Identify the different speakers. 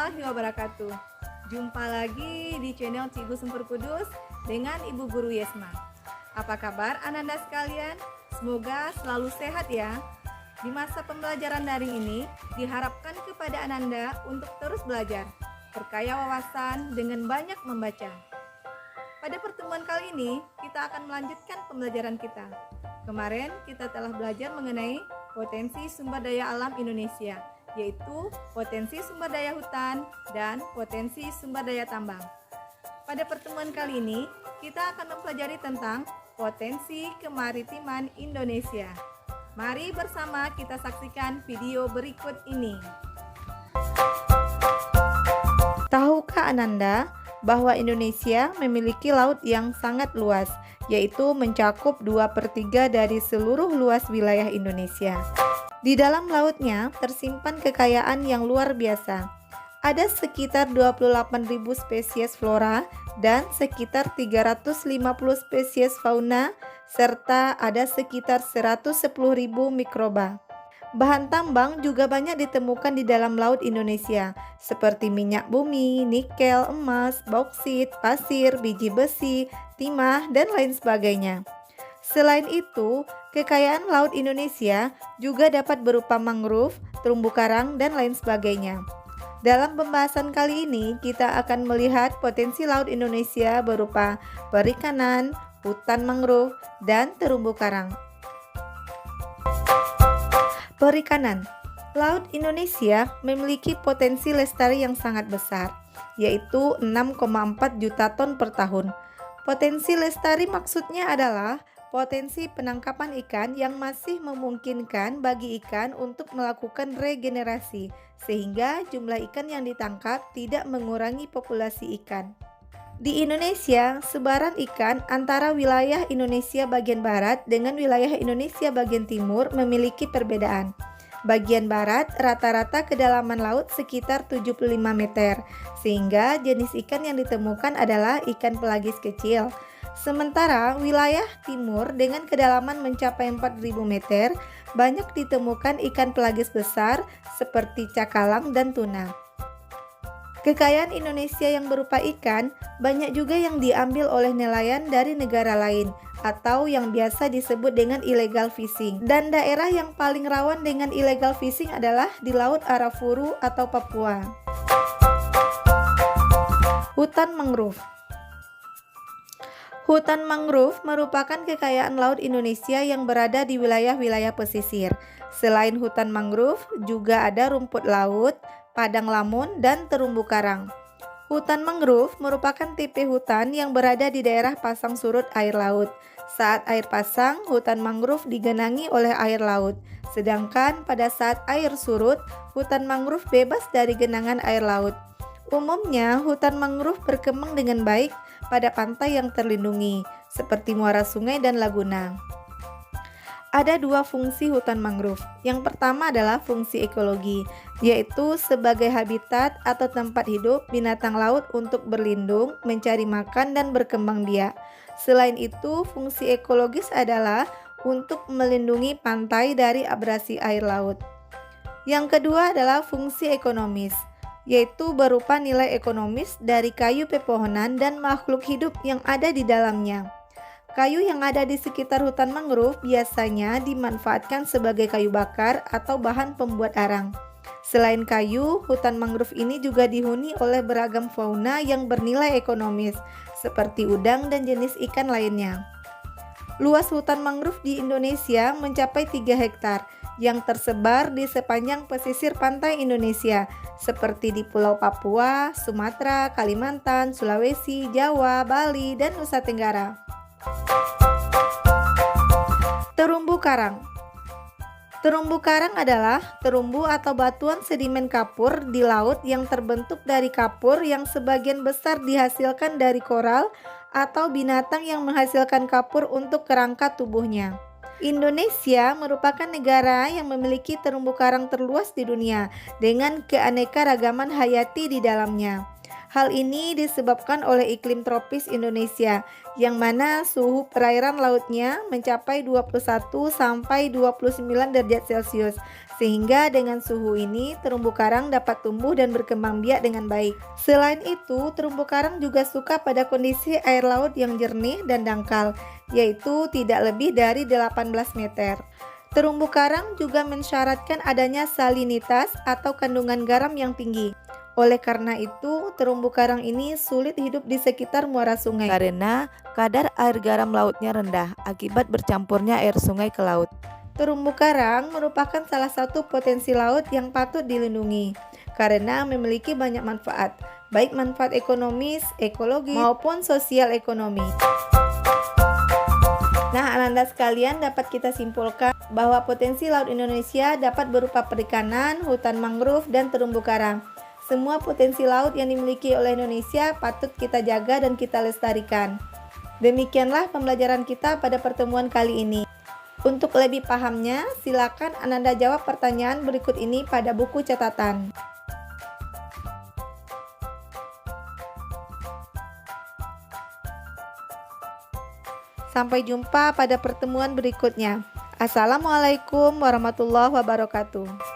Speaker 1: warahmatullahi wabarakatuh. Jumpa lagi di channel Cikgu Sempur Kudus dengan Ibu Guru Yesma. Apa kabar Ananda sekalian? Semoga selalu sehat ya. Di masa pembelajaran daring ini, diharapkan kepada Ananda untuk terus belajar, berkaya wawasan dengan banyak membaca. Pada pertemuan kali ini, kita akan melanjutkan pembelajaran kita. Kemarin kita telah belajar mengenai potensi sumber daya alam Indonesia, yaitu potensi sumber daya hutan dan potensi sumber daya tambang. Pada pertemuan kali ini, kita akan mempelajari tentang potensi kemaritiman Indonesia. Mari bersama kita saksikan video berikut ini. Tahukah Ananda bahwa Indonesia memiliki laut yang sangat luas, yaitu mencakup 2/3 dari seluruh luas wilayah Indonesia. Di dalam lautnya tersimpan kekayaan yang luar biasa. Ada sekitar 28.000 spesies flora dan sekitar 350 spesies fauna, serta ada sekitar 110.000 mikroba. Bahan tambang juga banyak ditemukan di dalam laut Indonesia, seperti minyak bumi, nikel, emas, bauksit, pasir, biji besi, timah, dan lain sebagainya. Selain itu, kekayaan laut Indonesia juga dapat berupa mangrove, terumbu karang, dan lain sebagainya. Dalam pembahasan kali ini, kita akan melihat potensi laut Indonesia berupa perikanan, hutan mangrove, dan terumbu karang. Perikanan. Laut Indonesia memiliki potensi lestari yang sangat besar, yaitu 6,4 juta ton per tahun. Potensi lestari maksudnya adalah potensi penangkapan ikan yang masih memungkinkan bagi ikan untuk melakukan regenerasi, sehingga jumlah ikan yang ditangkap tidak mengurangi populasi ikan. Di Indonesia, sebaran ikan antara wilayah Indonesia bagian barat dengan wilayah Indonesia bagian timur memiliki perbedaan. Bagian barat rata-rata kedalaman laut sekitar 75 meter, sehingga jenis ikan yang ditemukan adalah ikan pelagis kecil. Sementara wilayah timur dengan kedalaman mencapai 4.000 meter, banyak ditemukan ikan pelagis besar seperti cakalang dan tuna. Kekayaan Indonesia yang berupa ikan banyak juga yang diambil oleh nelayan dari negara lain atau yang biasa disebut dengan illegal fishing. Dan daerah yang paling rawan dengan illegal fishing adalah di Laut Arafuru atau Papua. Hutan mangrove. Hutan mangrove merupakan kekayaan laut Indonesia yang berada di wilayah-wilayah pesisir. Selain hutan mangrove, juga ada rumput laut, padang lamun, dan terumbu karang. Hutan mangrove merupakan tipe hutan yang berada di daerah pasang surut air laut. Saat air pasang, hutan mangrove digenangi oleh air laut. Sedangkan pada saat air surut, hutan mangrove bebas dari genangan air laut. Umumnya, hutan mangrove berkembang dengan baik pada pantai yang terlindungi, seperti muara sungai dan laguna. Ada dua fungsi hutan mangrove. Yang pertama adalah fungsi ekologi, yaitu sebagai habitat atau tempat hidup binatang laut untuk berlindung, mencari makan, dan berkembang biak. Selain itu, fungsi ekologis adalah untuk melindungi pantai dari abrasi air laut. Yang kedua adalah fungsi ekonomis, yaitu berupa nilai ekonomis dari kayu pepohonan dan makhluk hidup yang ada di dalamnya. Kayu yang ada di sekitar hutan mangrove biasanya dimanfaatkan sebagai kayu bakar atau bahan pembuat arang. Selain kayu, hutan mangrove ini juga dihuni oleh beragam fauna yang bernilai ekonomis, seperti udang dan jenis ikan lainnya. Luas hutan mangrove di Indonesia mencapai 3 hektar, yang tersebar di sepanjang pesisir pantai Indonesia, seperti di Pulau Papua, Sumatera, Kalimantan, Sulawesi, Jawa, Bali, dan Nusa Tenggara. Terumbu karang. Terumbu karang adalah terumbu atau batuan sedimen kapur di laut yang terbentuk dari kapur yang sebagian besar dihasilkan dari koral atau binatang yang menghasilkan kapur untuk kerangka tubuhnya. Indonesia merupakan negara yang memiliki terumbu karang terluas di dunia dengan keanekaragaman hayati di dalamnya. Hal ini disebabkan oleh iklim tropis Indonesia, yang mana suhu perairan lautnya mencapai 21 sampai 29 derajat Celcius. Sehingga dengan suhu ini terumbu karang dapat tumbuh dan berkembang biak dengan baik. Selain itu, terumbu karang juga suka pada kondisi air laut yang jernih dan dangkal, yaitu tidak lebih dari 18 meter. Terumbu karang juga mensyaratkan adanya salinitas atau kandungan garam yang tinggi. Oleh karena itu, terumbu karang ini sulit hidup di sekitar muara sungai karena kadar air garam lautnya rendah akibat bercampurnya air sungai ke laut. Terumbu karang merupakan salah satu potensi laut yang patut dilindungi karena memiliki banyak manfaat, baik manfaat ekonomis, ekologis, maupun sosial ekonomi. Nah, Ananda sekalian, dapat kita simpulkan bahwa potensi laut Indonesia dapat berupa perikanan, hutan mangrove, dan terumbu karang. Semua potensi laut yang dimiliki oleh Indonesia patut kita jaga dan kita lestarikan. Demikianlah pembelajaran kita pada pertemuan kali ini. Untuk lebih pahamnya, silakan Ananda jawab pertanyaan berikut ini pada buku catatan. Sampai jumpa pada pertemuan berikutnya. Assalamualaikum warahmatullahi wabarakatuh.